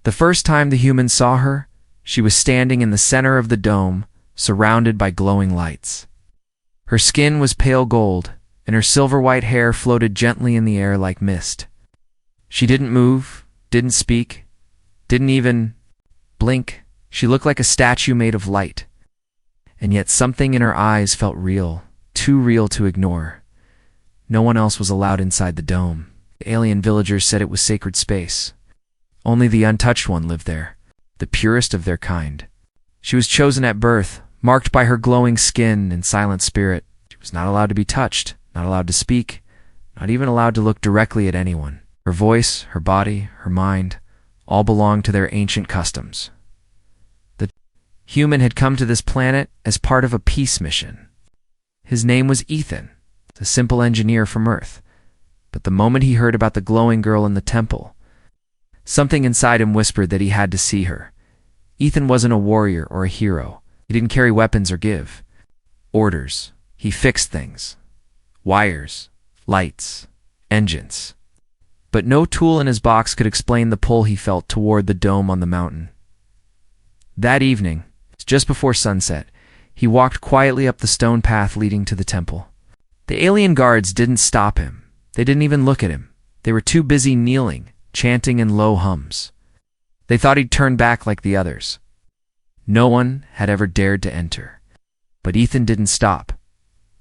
The first time the humans saw her, she was standing in the center of the dome, surrounded by glowing lights. Her skin was pale gold, and her silver-white hair floated gently in the air like mist. She didn't move, didn't speak, didn't even blink. She looked like a statue made of light. And yet something in her eyes felt real, too real to ignore. No one else was allowed inside the dome. The alien villagers said it was sacred space. Only the untouched one lived there, the purest of their kind. She was chosen at birth, marked by her glowing skin and silent spirit. She was not allowed to be touched, not allowed to speak, not even allowed to look directly at anyone. Her voice, her body, her mind, all belonged to their ancient customs. The human had come to this planet as part of a peace mission. His name was Ethan, a simple engineer from Earth. But the moment he heard about the glowing girl in the temple, something inside him whispered that he had to see her. Ethan wasn't a warrior or a hero. He didn't carry weapons or give orders. He fixed things. Wires, lights, engines. But no tool in his box could explain the pull he felt toward the dome on the mountain. That evening, just before sunset, he walked quietly up the stone path leading to the temple. The alien guards didn't stop him. They didn't even look at him. They were too busy kneeling, chanting in low hums. They thought he'd turn back like the others. No one had ever dared to enter. But Ethan didn't stop.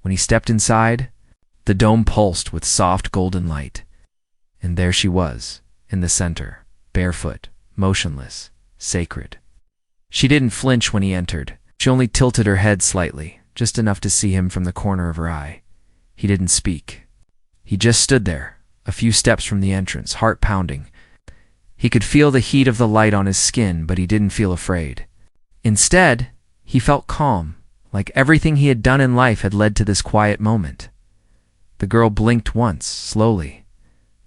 When he stepped inside, the dome pulsed with soft golden light. And there she was, in the center, barefoot, motionless, sacred. She didn't flinch when he entered. She only tilted her head slightly, just enough to see him from the corner of her eye. He didn't speak. He just stood there, a few steps from the entrance, heart pounding. He could feel the heat of the light on his skin, but he didn't feel afraid. Instead, he felt calm, like everything he had done in life had led to this quiet moment. The girl blinked once, slowly,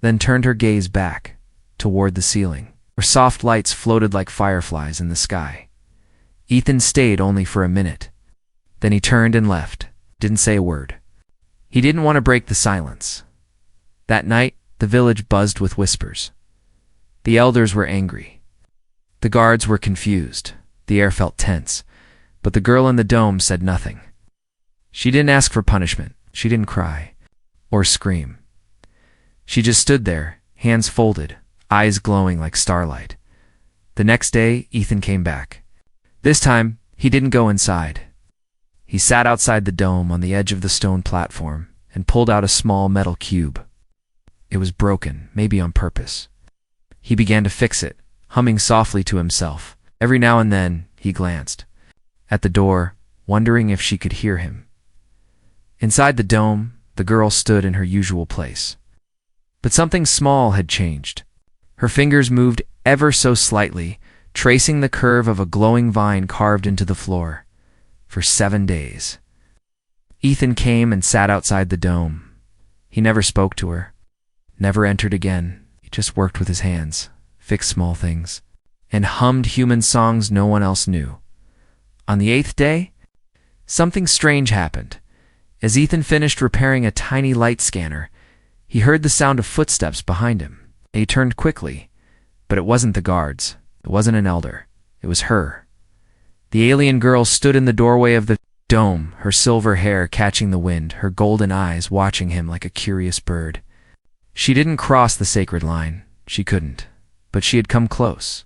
then turned her gaze back, toward the ceiling, where soft lights floated like fireflies in the sky. Ethan stayed only for a minute. Then he turned and left, didn't say a word. He didn't want to break the silence. That night, the village buzzed with whispers. The elders were angry. The guards were confused. The air felt tense. But the girl in the dome said nothing. She didn't ask for punishment. She didn't cry or scream. She just stood there, hands folded, eyes glowing like starlight. The next day, Ethan came back. This time, he didn't go inside. He sat outside the dome on the edge of the stone platform and pulled out a small metal cube. It was broken, maybe on purpose. He began to fix it, humming softly to himself. Every now and then, he glanced at the door, wondering if she could hear him. Inside the dome, the girl stood in her usual place. But something small had changed. Her fingers moved ever so slightly, tracing the curve of a glowing vine carved into the floor. For 7 days. Ethan came and sat outside the dome. He never spoke to her, never entered again. He just worked with his hands, fixed small things, and hummed human songs no one else knew. On the 8th day, something strange happened. As Ethan finished repairing a tiny light scanner, he heard the sound of footsteps behind him. He turned quickly, but it wasn't the guards. It wasn't an elder. It was her. The alien girl stood in the doorway of the dome, her silver hair catching the wind, her golden eyes watching him like a curious bird. She didn't cross the sacred line. She couldn't. But she had come close.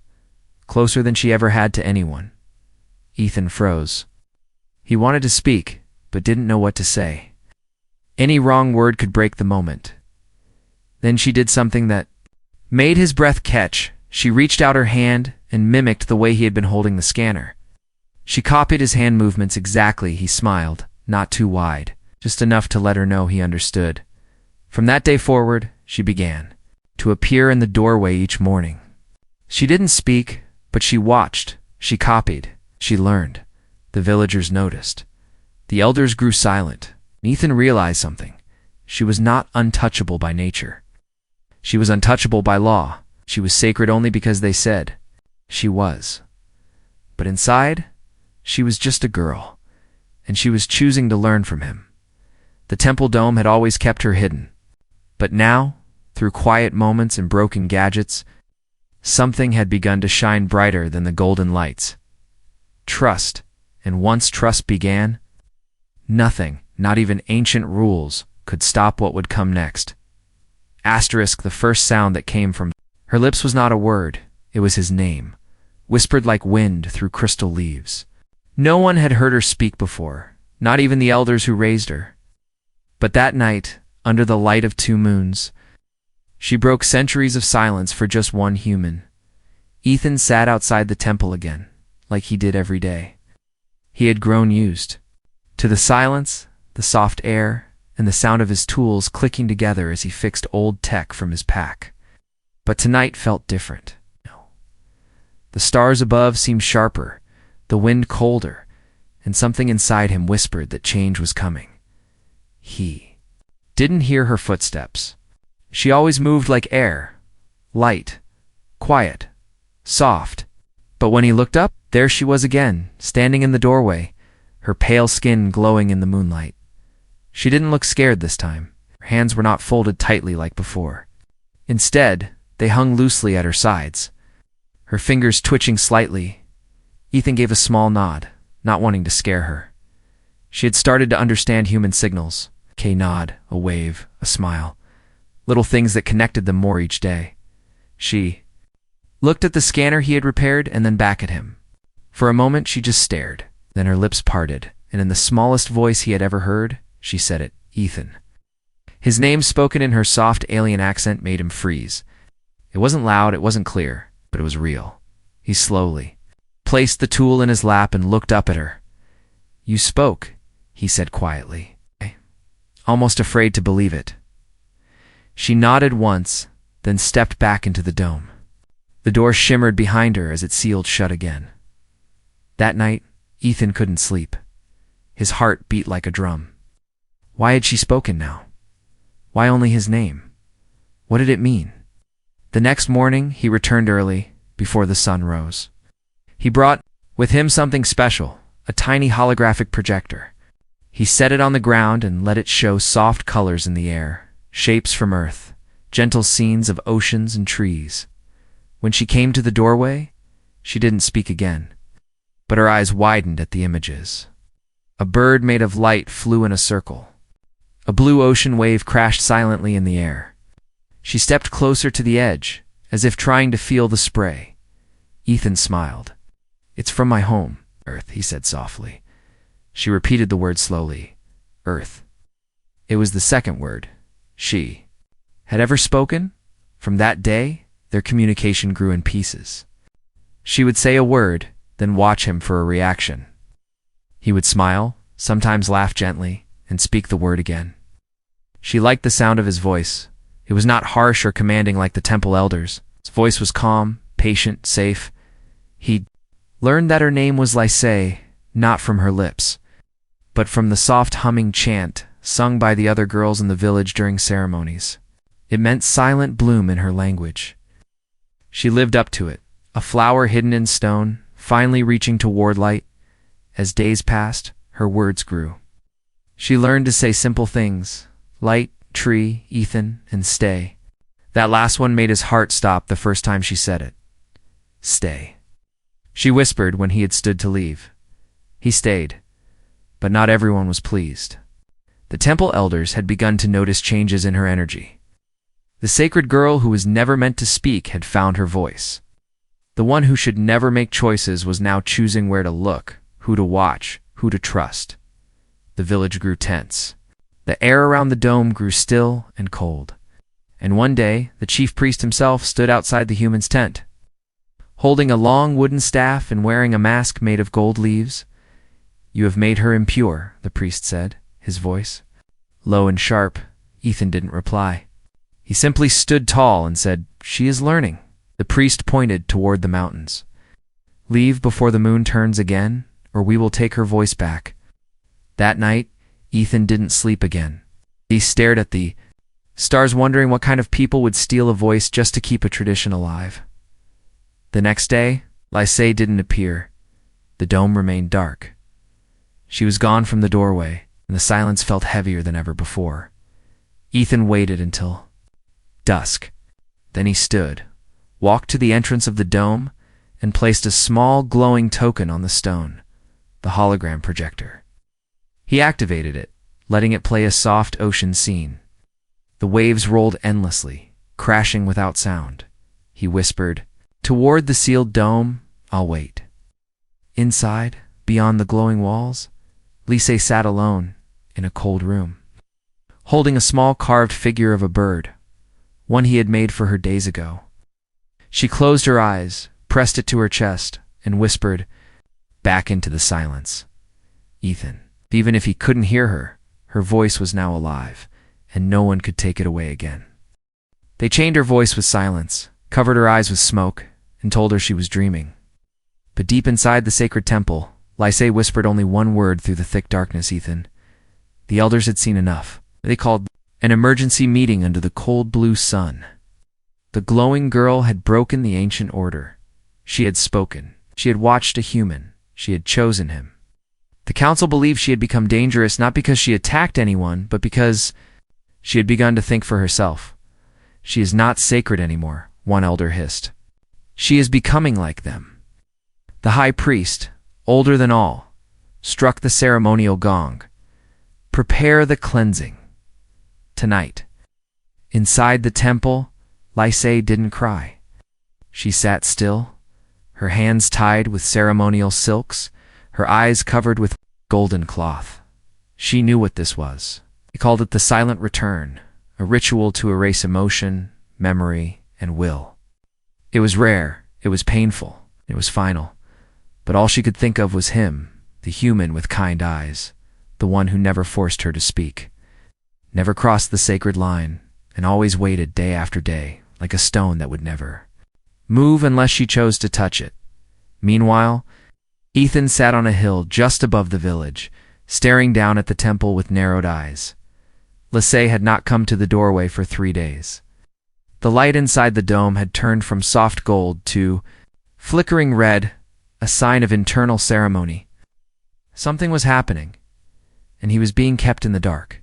Closer than she ever had to anyone. Ethan froze. He wanted to speak, but didn't know what to say. Any wrong word could break the moment. Then she did something that made his breath catch. She reached out her hand and mimicked the way he had been holding the scanner. She copied his hand movements exactly. He smiled, not too wide, just enough to let her know he understood. From that day forward, she began to appear in the doorway each morning. She didn't speak, but she watched, she copied, she learned. The villagers noticed. The elders grew silent. Ethan realized something. She was not untouchable by nature. She was untouchable by law. She was sacred only because they said she was. But inside, she was just a girl, and she was choosing to learn from him. The temple dome had always kept her hidden. But now, through quiet moments and broken gadgets, Something had begun to shine brighter than the golden lights. Trust, and once trust began, nothing, not even ancient rules, could stop what would come next. Asterisk, the first sound that came from her lips was not a word, it was his name, whispered like wind through crystal leaves. No one had heard her speak before, not even the elders who raised her. But that night, under the light of 2 moons, she broke centuries of silence for just one human. Ethan sat outside the temple again, like he did every day. He had grown used to the silence, the soft air, and the sound of his tools clicking together as he fixed old tech from his pack. But tonight felt different. The stars above seemed sharper, the wind colder, and something inside him whispered that change was coming. He didn't hear her footsteps. She always moved like air, light, quiet, soft. But when he looked up, there she was again, standing in the doorway, her pale skin glowing in the moonlight. She didn't look scared this time. Her hands were not folded tightly like before. Instead, they hung loosely at her sides, her fingers twitching slightly. Ethan gave a small nod, not wanting to scare her. She had started to understand human signals. A nod, a wave, a smile. Little things that connected them more each day. She looked at the scanner he had repaired and then back at him. For a moment she just stared. Then her lips parted, and in the smallest voice he had ever heard, she said it, Ethan. His name spoken in her soft alien accent made him freeze. It wasn't loud, it wasn't clear, but it was real. He slowly placed the tool in his lap and looked up at her. "You spoke," he said quietly, almost afraid to believe it. She nodded once, then stepped back into the dome. The door shimmered behind her as it sealed shut again. That night, Ethan couldn't sleep. His heart beat like a drum. Why had she spoken now? Why only his name? What did it mean? The next morning, he returned early, before the sun rose. He brought with him something special, a tiny holographic projector. He set it on the ground and let it show soft colors in the air, shapes from Earth, gentle scenes of oceans and trees. When she came to the doorway, she didn't speak again, but her eyes widened at the images. A bird made of light flew in a circle. A blue ocean wave crashed silently in the air. She stepped closer to the edge, as if trying to feel the spray. Ethan smiled. "It's from my home, Earth," he said softly. She repeated the word slowly. Earth. It was the second word she had ever spoken. From that day, their communication grew in pieces. She would say a word, then watch him for a reaction. He would smile, sometimes laugh gently, and speak the word again. She liked the sound of his voice. It was not harsh or commanding like the temple elders. His voice was calm, patient, safe. He learned that her name was Lysay, not from her lips, but from the soft humming chant sung by the other girls in the village during ceremonies. It meant silent bloom in her language. She lived up to it, a flower hidden in stone, finally reaching toward light. As days passed, her words grew. She learned to say simple things, light, tree, Ethan, and stay. That last one made his heart stop the first time she said it. Stay. She whispered when he had stood to leave. He stayed, but not everyone was pleased. The temple elders had begun to notice changes in her energy. The sacred girl who was never meant to speak had found her voice. The one who should never make choices was now choosing where to look, who to watch, who to trust. The village grew tense. The air around the dome grew still and cold. And one day, the chief priest himself stood outside the human's tent. Holding a long wooden staff and wearing a mask made of gold leaves. "You have made her impure," the priest said, his voice low and sharp. Ethan didn't reply. He simply stood tall and said, "She is learning." The priest pointed toward the mountains. "Leave before the moon turns again, or we will take her voice back." That night, Ethan didn't sleep again. He stared at the stars, wondering what kind of people would steal a voice just to keep a tradition alive. The next day, Lysay didn't appear. The dome remained dark. She was gone from the doorway, and the silence felt heavier than ever before. Ethan waited until dusk. Then he stood, walked to the entrance of the dome and placed a small glowing token on the stone, the hologram projector. He activated it, letting it play a soft ocean scene. The waves rolled endlessly, crashing without sound. He whispered, "Toward the sealed dome, I'll wait." Inside, beyond the glowing walls, Lise sat alone in a cold room, holding a small carved figure of a bird, one he had made for her days ago. She closed her eyes, pressed it to her chest, and whispered back into the silence, "Ethan." Even if he couldn't hear her, her voice was now alive, and no one could take it away again. They chained her voice with silence, covered her eyes with smoke, and told her she was dreaming. But deep inside the sacred temple, Lise whispered only one word through the thick darkness, "Ethan." The elders had seen enough. They called an emergency meeting under the cold blue sun. The glowing girl had broken the ancient order. She had spoken. She had watched a human. She had chosen him. The council believed she had become dangerous not because she attacked anyone, but because she had begun to think for herself. "She is not sacred anymore," one elder hissed. "She is becoming like them." The high priest, older than all, struck the ceremonial gong. "Prepare the cleansing. Tonight." Inside the temple, Lise didn't cry. She sat still, her hands tied with ceremonial silks, her eyes covered with golden cloth. She knew what this was. They called it the silent return, a ritual to erase emotion, memory, and will. It was rare, it was painful, it was final. But all she could think of was him, the human with kind eyes, the one who never forced her to speak, never crossed the sacred line, and always waited day after day, like a stone that would never move unless she chose to touch it. Meanwhile, Ethan sat on a hill just above the village, staring down at the temple with narrowed eyes. Lise had not come to the doorway for 3 days. The light inside the dome had turned from soft gold to flickering red, a sign of internal ceremony. Something was happening, and he was being kept in the dark.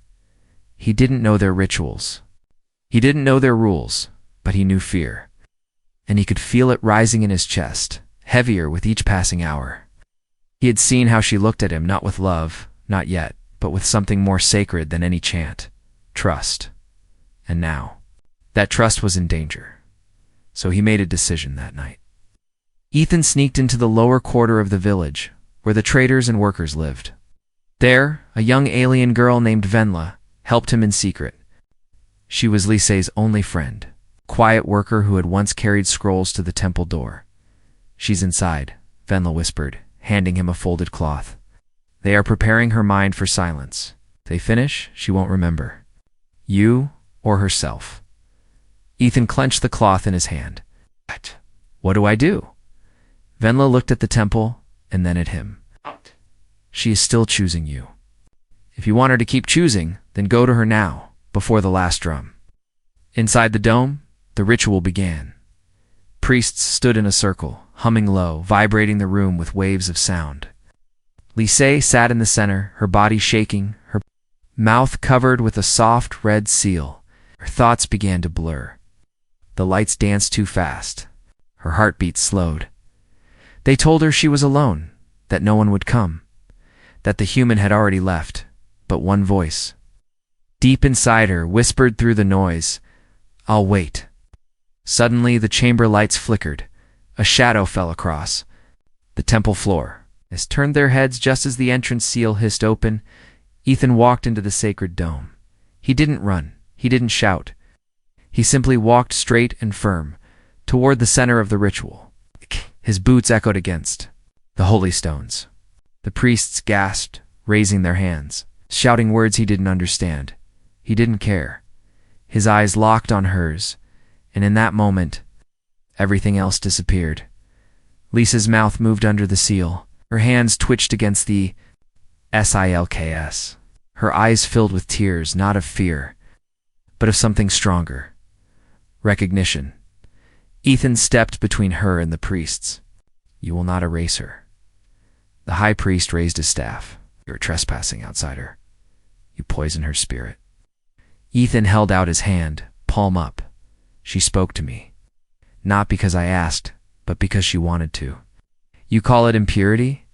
He didn't know their rituals. He didn't know their rules, but he knew fear. And he could feel it rising in his chest, heavier with each passing hour. He had seen how she looked at him, not with love, not yet, but with something more sacred than any chant, trust. And now, that trust was in danger. So he made a decision that night. Ethan sneaked into the lower quarter of the village, where the traders and workers lived. There, a young alien girl named Venla helped him in secret. She was Lise's only friend, quiet worker who had once carried scrolls to the temple door. "She's inside," Venla whispered, handing him a folded cloth. "They are preparing her mind for silence. If they finish, she won't remember you or herself." Ethan clenched the cloth in his hand. What do I do?" Venla looked at the temple and then at him. "She is still choosing you. If you want her to keep choosing, then go to her now, before the last drum." Inside the dome, the ritual began. Priests stood in a circle, humming low, vibrating the room with waves of sound. Lise sat in the center, her body shaking, her mouth covered with a soft red seal. Her thoughts began to blur. The lights danced too fast. Her heartbeat slowed. They told her she was alone, that no one would come, that the human had already left, but one voice, deep inside her, whispered through the noise, "I'll wait." Suddenly, the chamber lights flickered. A shadow fell across the temple floor. As turned their heads just as the entrance seal hissed open, Ethan walked into the sacred dome. He didn't run. He didn't shout. He simply walked straight and firm, toward the center of the ritual. His boots echoed against the holy stones. The priests gasped, raising their hands, shouting words he didn't understand. He didn't care. His eyes locked on hers, and in that moment, everything else disappeared. Lisa's mouth moved under the seal. Her hands twitched against the silks. Her eyes filled with tears, not of fear, but of something stronger. Recognition. Ethan stepped between her and the priests. "You will not erase her." The high priest raised his staff. "You are trespassing, outsider. You poison her spirit." Ethan held out his hand, palm up. "She spoke to me. not because I asked, but because she wanted to. You call it impurity?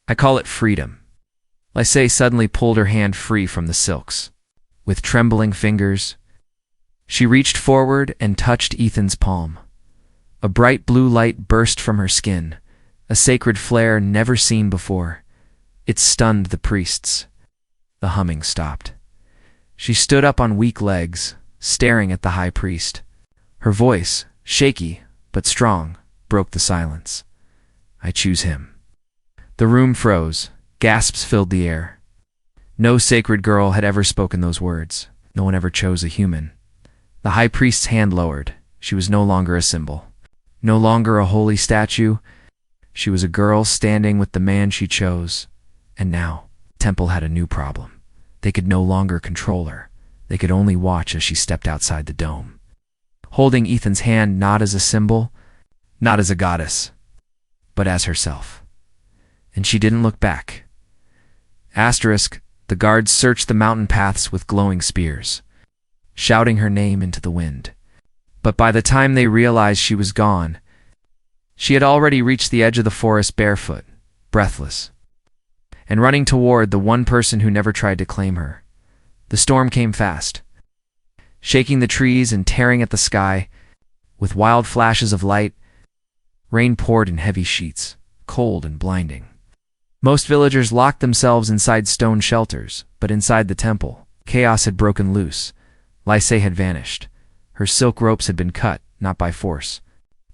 I call it freedom. Lysay suddenly pulled her hand free from the silks. With trembling fingers, she reached forward and touched Ethan's palm. A bright blue light burst from her skin, a sacred flare never seen before. It stunned the priests. The humming stopped. She stood up on weak legs, staring at the high priest. Her voice, shaky but strong, broke the silence. I choose him. The room froze. Gasps filled the air. No sacred girl had ever spoken those words. No one ever chose a human. The high priest's hand lowered. She was no longer a symbol. No longer a holy statue. She was a girl standing with the man she chose. And now, the temple had a new problem. They could no longer control her. They could only watch as she stepped outside the dome. Holding Ethan's hand not as a symbol, not as a goddess, but as herself. And she didn't look back. Asterisk, the guards searched the mountain paths with glowing spears, shouting her name into the wind. But by the time they realized she was gone, she had already reached the edge of the forest barefoot, breathless, and running toward the one person who never tried to claim her. The storm came fast, shaking the trees and tearing at the sky. With wild flashes of light, rain poured in heavy sheets, cold and blinding. Most villagers locked themselves inside stone shelters, but inside the temple, chaos had broken loose. Lysay had vanished. Her silk ropes had been cut, not by force,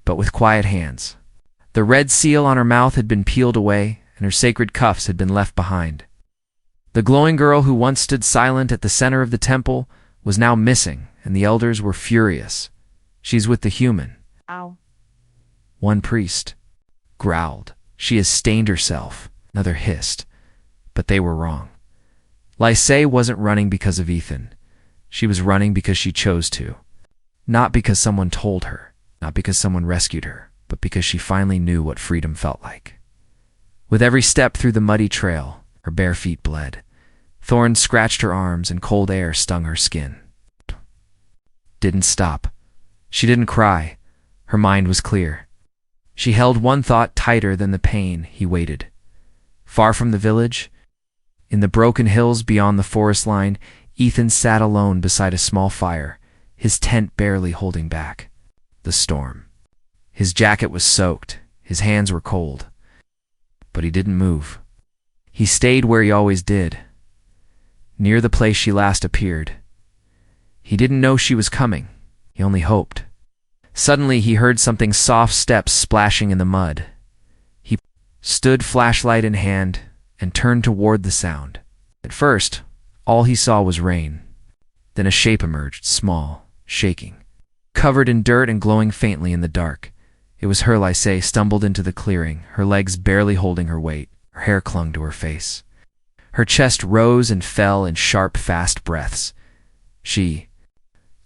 but with quiet hands. The red seal on her mouth had been peeled away, and her sacred cuffs had been left behind. The glowing girl who once stood silent at the center of the temple was now missing, and the elders were furious. She's with the human. Ow. One priest growled. She has stained herself. Another hissed. But they were wrong. Lysay wasn't running because of Ethan. She was running because she chose to. Not because someone told her, not because someone rescued her, but because she finally knew what freedom felt like. With every step through the muddy trail, her bare feet bled. Thorns scratched her arms and cold air stung her skin. Didn't stop. She didn't cry. Her mind was clear. She held one thought tighter than the pain. He waited. Far from the village, in the broken hills beyond the forest line, Ethan sat alone beside a small fire, his tent barely holding back the storm. His jacket was soaked, his hands were cold, but he didn't move. He stayed where he always did, near the place she last appeared. He didn't know she was coming, he only hoped. Suddenly he heard something soft steps splashing in the mud. He stood flashlight in hand and turned toward the sound. At first, all he saw was rain. Then a shape emerged, small, shaking, covered in dirt and glowing faintly in the dark. It was her. Lysay stumbled into the clearing, her legs barely holding her weight. Her hair clung to her face. Her chest rose and fell in sharp, fast breaths. She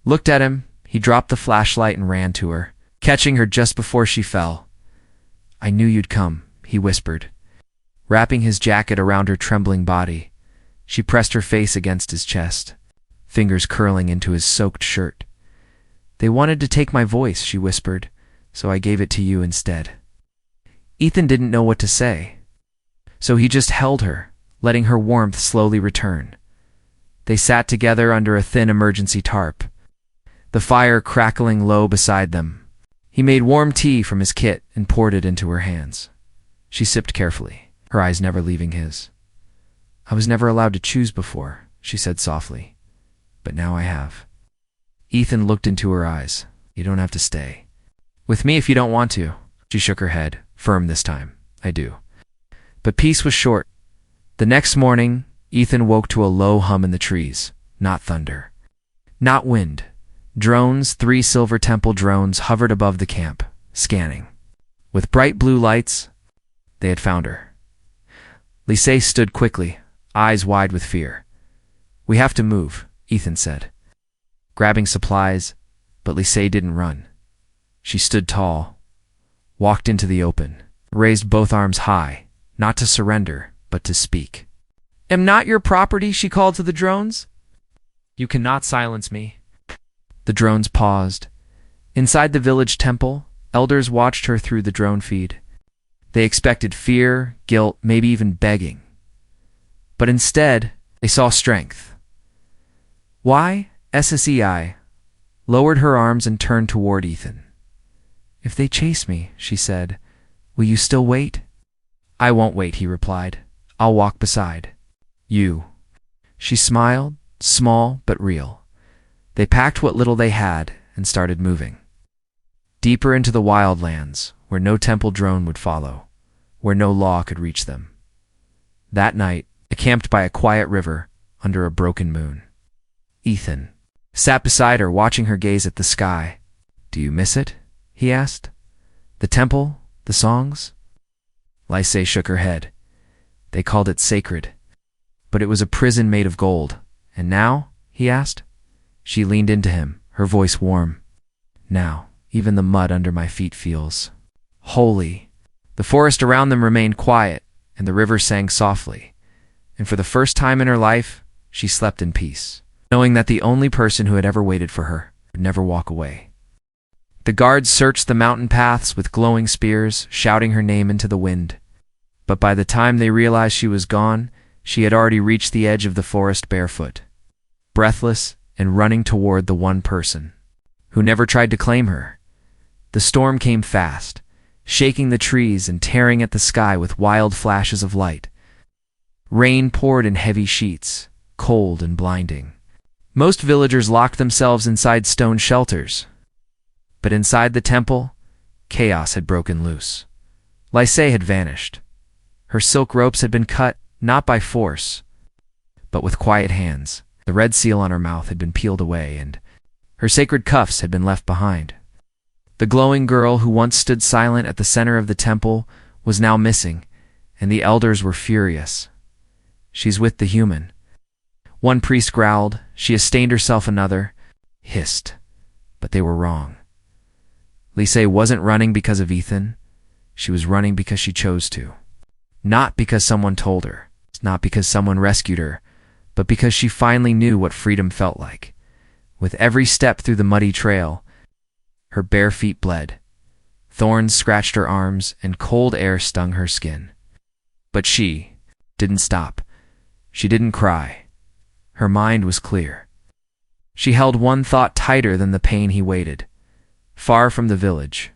looked at him. He dropped the flashlight and ran to her, catching her just before she fell. I knew you'd come, he whispered, wrapping his jacket around her trembling body. She pressed her face against his chest, fingers curling into his soaked shirt. They wanted to take my voice, she whispered, so I gave it to you instead. Ethan didn't know what to say, so he just held her, letting her warmth slowly return. They sat together under a thin emergency tarp, the fire crackling low beside them. He made warm tea from his kit and poured it into her hands. She sipped carefully, her eyes never leaving his. I was never allowed to choose before, she said softly, but now I have. Ethan looked into her eyes. You don't have to stay. With me if you don't want to. She shook her head, firm this time. I do. But peace was short. The next morning, Ethan woke to a low hum in the trees. Not thunder. Not wind. Drones, 3 silver temple drones, hovered above the camp, scanning. With bright blue lights, they had found her. Lysay stood quickly, eyes wide with fear. We have to move, Ethan said, grabbing supplies, but Lysay didn't run. She stood tall, walked into the open, raised both arms high, not to surrender, but to speak. Am not your property, she called to the drones. You cannot silence me. The drones paused. Inside the village temple, Elders watched her through the drone feed. They expected fear, guilt, maybe even begging. But instead, they saw strength. Why? SSEI lowered her arms and turned toward Ethan. "If they chase me," she said, "will you still wait?" "I won't wait," he replied. "I'll walk beside you." She smiled, small but real. They packed what little they had and started moving. Deeper into the wildlands, where no temple drone would follow, where no law could reach them. That night, they camped by a quiet river under a broken moon. Ethan sat beside her, watching her gaze at the sky. "Do you miss it?" he asked. "The temple? The songs?" Lysay shook her head. They called it sacred. But it was a prison made of gold. "And now?" he asked. She leaned into him, her voice warm. "Now, even the mud under my feet feels holy." The forest around them remained quiet, and the river sang softly. And for the first time in her life, she slept in peace, knowing that the only person who had ever waited for her would never walk away. The guards searched the mountain paths with glowing spears, shouting her name into the wind. But by the time they realized she was gone, she had already reached the edge of the forest barefoot, breathless and running toward the one person who never tried to claim her. The storm came fast, shaking the trees and tearing at the sky with wild flashes of light. Rain poured in heavy sheets, cold and blinding. Most villagers locked themselves inside stone shelters. But inside the temple, chaos had broken loose. Lysay had vanished. Her silk ropes had been cut, not by force, but with quiet hands. The red seal on her mouth had been peeled away, and her sacred cuffs had been left behind. The glowing girl who once stood silent at the center of the temple was now missing, and the elders were furious. "She's with the human." One priest growled. "She has stained herself," another hissed. But they were wrong. Lysay wasn't running because of Ethan. She was running because she chose to. Not because someone told her, not because someone rescued her, but because she finally knew what freedom felt like. With every step through the muddy trail, her bare feet bled. Thorns scratched her arms, and cold air stung her skin. But she didn't stop. She didn't cry. Her mind was clear. She held one thought tighter than the pain he waited. Far from the village,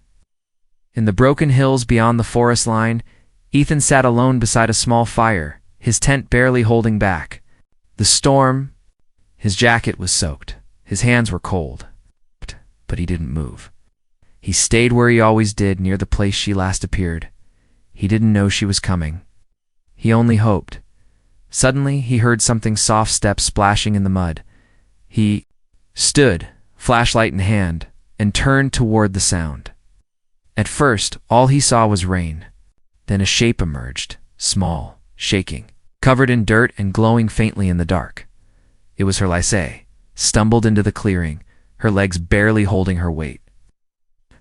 in the broken hills beyond the forest line, Ethan sat alone beside a small fire, his tent barely holding back. The storm, his jacket was soaked, his hands were cold. But he didn't move. He stayed where he always did, near the place she last appeared. He didn't know she was coming. He only hoped. Suddenly, he heard something soft steps splashing in the mud. He stood, flashlight in hand, and turned toward the sound. At first, all he saw was rain. Then a shape emerged, small, shaking, covered in dirt and glowing faintly in the dark. It was her Lysay, stumbled into the clearing, her legs barely holding her weight.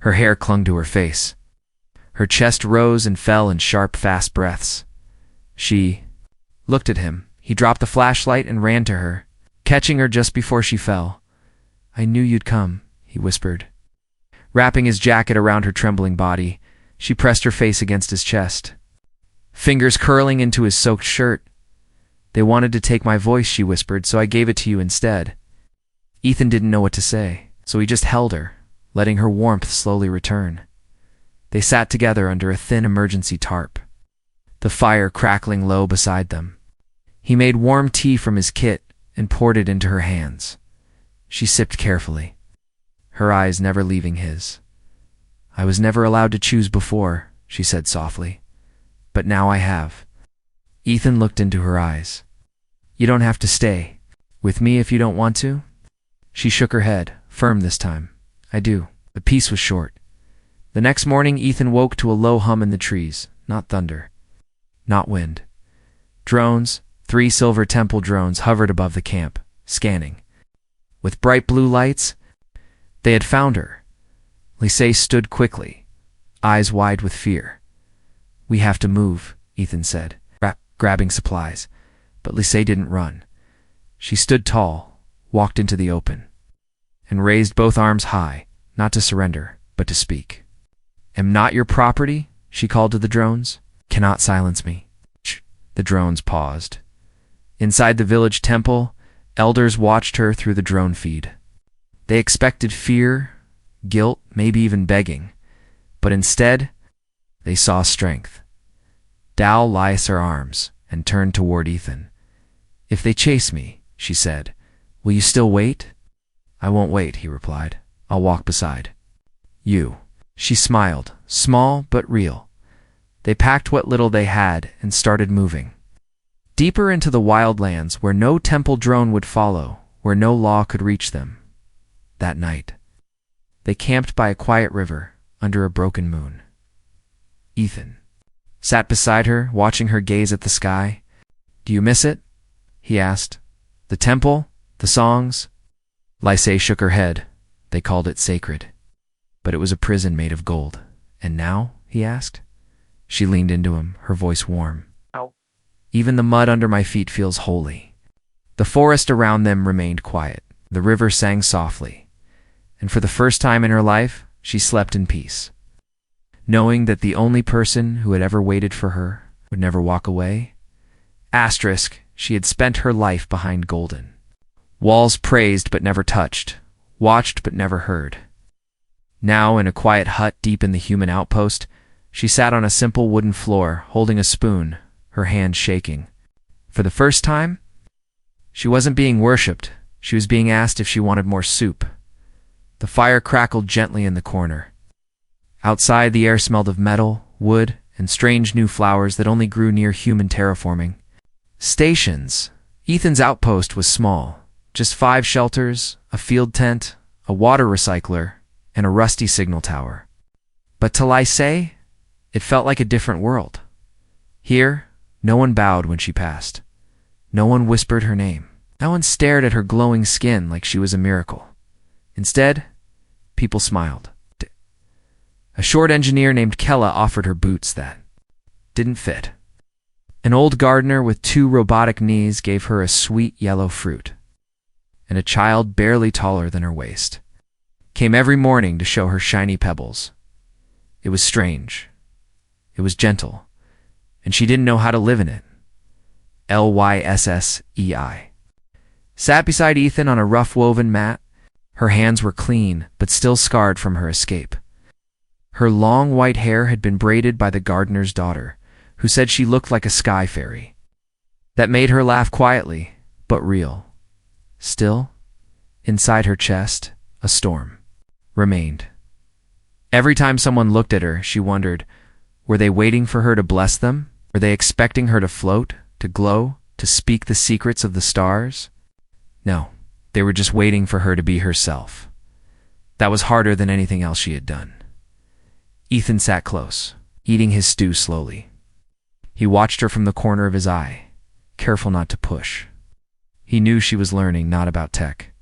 Her hair clung to her face. Her chest rose and fell in sharp, fast breaths. She looked at him. He dropped the flashlight and ran to her, catching her just before she fell. "I knew you'd come," he whispered. Wrapping his jacket around her trembling body, she pressed her face against his chest, fingers curling into his soaked shirt. "They wanted to take my voice," she whispered, "so I gave it to you instead." Ethan didn't know what to say, so he just held her, letting her warmth slowly return. They sat together under a thin emergency tarp, the fire crackling low beside them. He made warm tea from his kit and poured it into her hands. She sipped carefully, her eyes never leaving his. "I was never allowed to choose before," she said softly, "but now I have." Ethan looked into her eyes. "You don't have to stay with me if you don't want to." She shook her head, firm this time. "I do." The peace was short. The next morning, Ethan woke to a low hum in the trees, not thunder, not wind. Drones, 3 silver temple drones, hovered above the camp, scanning. With bright blue lights, they had found her. Lysay stood quickly, eyes wide with fear. "We have to move," Ethan said, grabbing supplies. But Lysay didn't run. She stood tall, walked into the open, and raised both arms high, not to surrender, but to speak. am not your property, she called to the drones. Cannot silence me. Shh. The drones paused. Inside the village temple, elders watched her through the drone feed. They expected fear, guilt, maybe even begging. But instead, they saw strength. Dal lies her arms and turned toward Ethan. If they chase me, she said, will you still wait? I won't wait, he replied. I'll walk beside you. She smiled, small but real. They packed what little they had and started moving. Deeper into the wildlands where no temple drone would follow, where no law could reach them. That night, they camped by a quiet river under a broken moon. Ethan sat beside her, watching her gaze at the sky. Do you miss it? He asked. The temple? The songs? Lysay shook her head. They called it sacred. But it was a prison made of gold. And now? He asked. She leaned into him, her voice warm. Ow. Even the mud under my feet feels holy. The forest around them remained quiet. The river sang softly. And for the first time in her life, she slept in peace, knowing that the only person who had ever waited for her would never walk away. Asterisk, she had spent her life behind golden walls, praised but never touched, watched but never heard. Now, in a quiet hut deep in the human outpost, she sat on a simple wooden floor, holding a spoon, her hand shaking. For the first time, she wasn't being worshipped. She was being asked if she wanted more soup. The fire crackled gently in the corner. Outside, the air smelled of metal, wood, and strange new flowers that only grew near human terraforming. Stations. Ethan's outpost was small. Just 5 shelters, a field tent, a water recycler, and a rusty signal tower. But to Lysay, it felt like a different world. Here, no one bowed when she passed. No one whispered her name. No one stared at her glowing skin like she was a miracle. Instead, people smiled. A short engineer named Kella offered her boots that didn't fit. An old gardener with 2 robotic knees gave her a sweet yellow fruit. And a child barely taller than her waist came every morning to show her shiny pebbles. It was strange. It was gentle. And she didn't know how to live in it. Lyssei. Sat beside Ethan on a rough-woven mat. Her hands were clean, but still scarred from her escape. Her long white hair had been braided by the gardener's daughter, who said she looked like a sky fairy. That made her laugh quietly, but real. Still, inside her chest, a storm remained. Every time someone looked at her, she wondered, were they waiting for her to bless them? Were they expecting her to float, to glow, to speak the secrets of the stars? No, they were just waiting for her to be herself. That was harder than anything else she had done. Ethan sat close, eating his stew slowly. He watched her from the corner of his eye, careful not to push. He knew she was learning not about tech,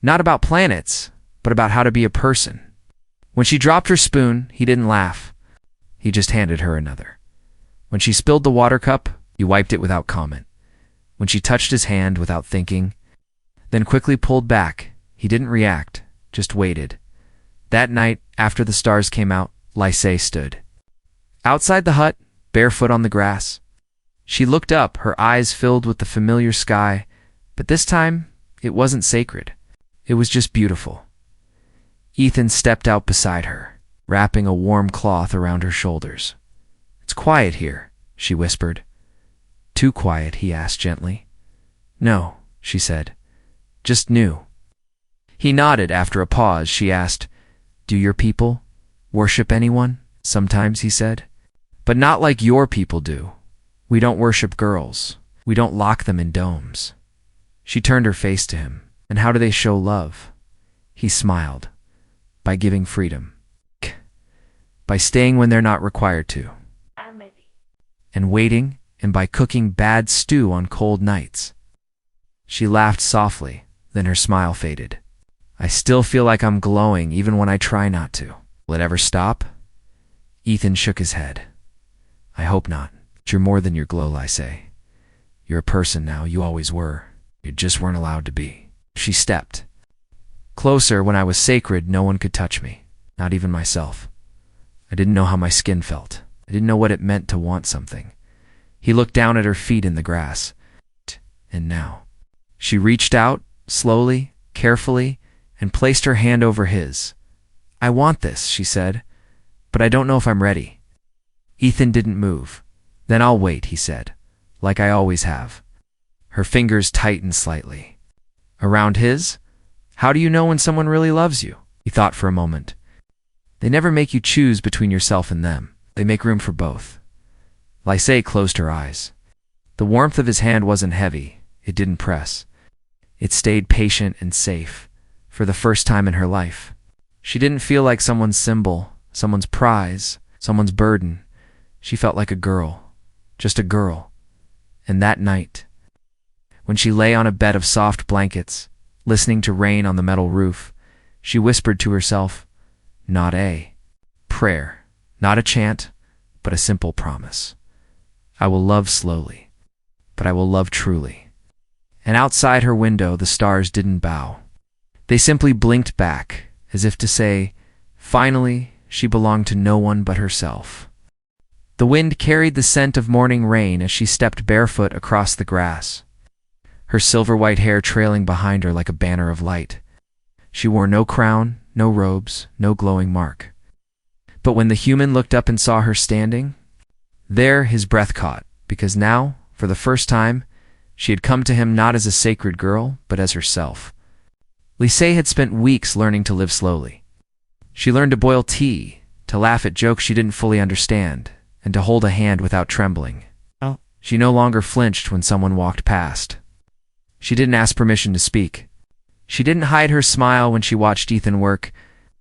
not about planets, but about how to be a person. When she dropped her spoon, he didn't laugh. He just handed her another. When she spilled the water cup, he wiped it without comment. When she touched his hand without thinking, then quickly pulled back, he didn't react, just waited. That night, after the stars came out, Lysay stood outside the hut, barefoot on the grass. She looked up, her eyes filled with the familiar sky, but this time, it wasn't sacred. It was just beautiful. Ethan stepped out beside her, wrapping a warm cloth around her shoulders. It's quiet here, she whispered. Too quiet, he asked gently. No, she said. Just new. He nodded. After a pause, she asked, do your people worship anyone? Sometimes, he said. But not like your people do. We don't worship girls. We don't lock them in domes. She turned her face to him. And how do they show love? He smiled. By giving freedom. By staying when they're not required to. And waiting, and by cooking bad stew on cold nights. She laughed softly, then her smile faded. I still feel like I'm glowing even when I try not to. Will it ever stop? Ethan shook his head. I hope not. You're more than your glow, Lysay. You're a person now, you always were. You just weren't allowed to be. She stepped closer. When I was sacred, no one could touch me, not even myself. I didn't know how my skin felt. I didn't know what it meant to want something. He looked down at her feet in the grass. And now. She reached out, slowly, carefully, and placed her hand over his. I want this, she said, but I don't know if I'm ready. Ethan didn't move. Then I'll wait, he said, like I always have. Her fingers tightened slightly. Around his? How do you know when someone really loves you? He thought for a moment. They never make you choose between yourself and them. They make room for both. Lysée closed her eyes. The warmth of his hand wasn't heavy. It didn't press. It stayed patient and safe, for the first time in her life. She didn't feel like someone's symbol, someone's prize, someone's burden. She felt like a girl. Just a girl. And that night, when she lay on a bed of soft blankets, listening to rain on the metal roof, she whispered to herself, not a prayer, not a chant, but a simple promise. I will love slowly, but I will love truly. And outside her window, the stars didn't bow. They simply blinked back, as if to say, finally, she belonged to no one but herself. The wind carried the scent of morning rain as she stepped barefoot across the grass, her silver-white hair trailing behind her like a banner of light. She wore no crown, no robes, no glowing mark. But when the human looked up and saw her standing, there his breath caught, because now, for the first time, she had come to him not as a sacred girl, but as herself. Lysée had spent weeks learning to live slowly. She learned to boil tea, to laugh at jokes she didn't fully understand, and to hold a hand without trembling. She no longer flinched when someone walked past. She didn't ask permission to speak. She didn't hide her smile when she watched Ethan work,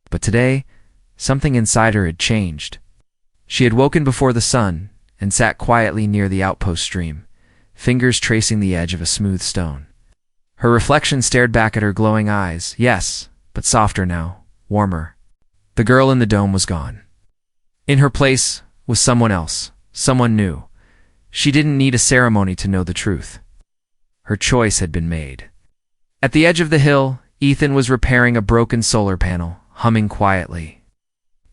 but today, something inside her had changed. She had woken before the sun and sat quietly near the outpost stream, fingers tracing the edge of a smooth stone. Her reflection stared back at her glowing eyes, yes, but softer now, warmer. The girl in the dome was gone. In her place was someone else, someone new. She didn't need a ceremony to know the truth. Her choice had been made. At the edge of the hill, Ethan was repairing a broken solar panel, humming quietly.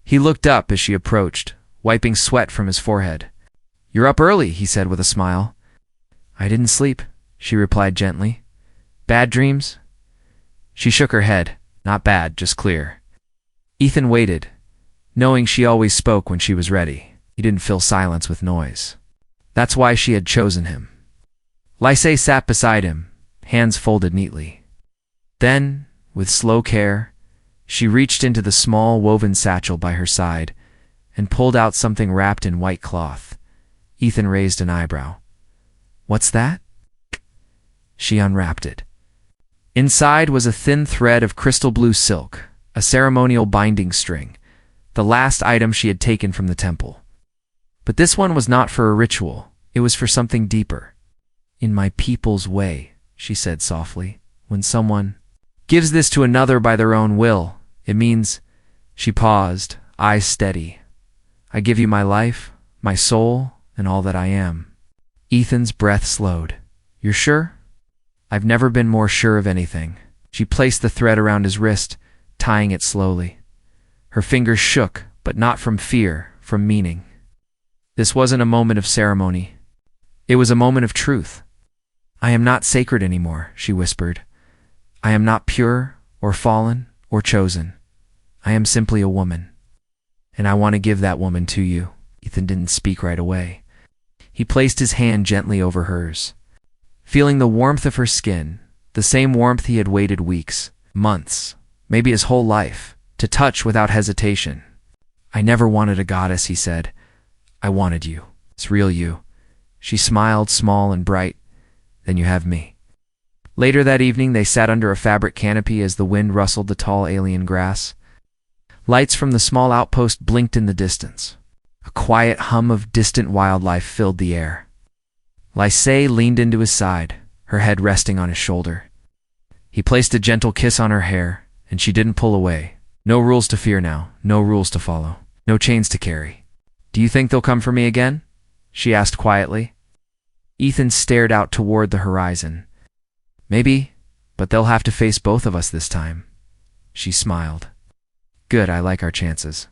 He looked up as she approached, wiping sweat from his forehead. You're up early, he said with a smile. I didn't sleep, she replied gently. Bad dreams? She shook her head. Not bad, just clear. Ethan waited, knowing she always spoke when she was ready. He didn't fill silence with noise. That's why she had chosen him. Lysée sat beside him, hands folded neatly. Then, with slow care, she reached into the small woven satchel by her side and pulled out something wrapped in white cloth. Ethan raised an eyebrow. What's that? She unwrapped it. Inside was a thin thread of crystal blue silk, a ceremonial binding string, the last item she had taken from the temple. But this one was not for a ritual, it was for something deeper. In my people's way, she said softly, when someone gives this to another by their own will, it means, she paused, eyes steady. I give you my life, my soul, and all that I am. Ethan's breath slowed. You're sure? I've never been more sure of anything. She placed the thread around his wrist, tying it slowly. Her fingers shook, but not from fear, from meaning. This wasn't a moment of ceremony. It was a moment of truth. I am not sacred anymore, she whispered. I am not pure, or fallen, or chosen. I am simply a woman. And I want to give that woman to you. Ethan didn't speak right away. He placed his hand gently over hers. Feeling the warmth of her skin, the same warmth he had waited weeks, months, maybe his whole life, to touch without hesitation. I never wanted a goddess, he said. I wanted you. It's real you. She smiled, small and bright. Then you have me. Later that evening, they sat under a fabric canopy as the wind rustled the tall alien grass. Lights from the small outpost blinked in the distance. A quiet hum of distant wildlife filled the air. Lysée leaned into his side, her head resting on his shoulder. He placed a gentle kiss on her hair, and she didn't pull away. No rules to fear now, no rules to follow, no chains to carry. Do you think they'll come for me again? She asked quietly. Ethan stared out toward the horizon. Maybe, but they'll have to face both of us this time. She smiled. Good, I like our chances.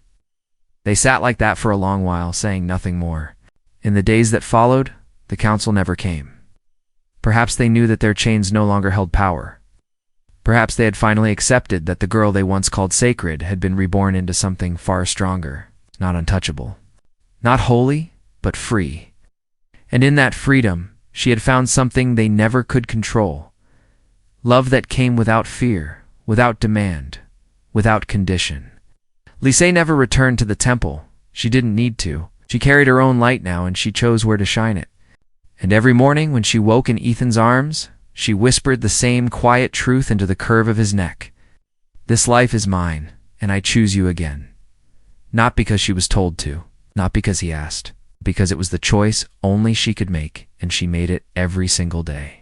They sat like that for a long while, saying nothing more. In the days that followed, the council never came. Perhaps they knew that their chains no longer held power. Perhaps they had finally accepted that the girl they once called sacred had been reborn into something far stronger, not untouchable. Not holy, but free. And in that freedom, she had found something they never could control. Love that came without fear, without demand, without condition. Lise never returned to the temple. She didn't need to. She carried her own light now, and she chose where to shine it. And every morning when she woke in Ethan's arms, she whispered the same quiet truth into the curve of his neck. This life is mine, and I choose you again. Not because she was told to, not because he asked, because it was the choice only she could make, and she made it every single day.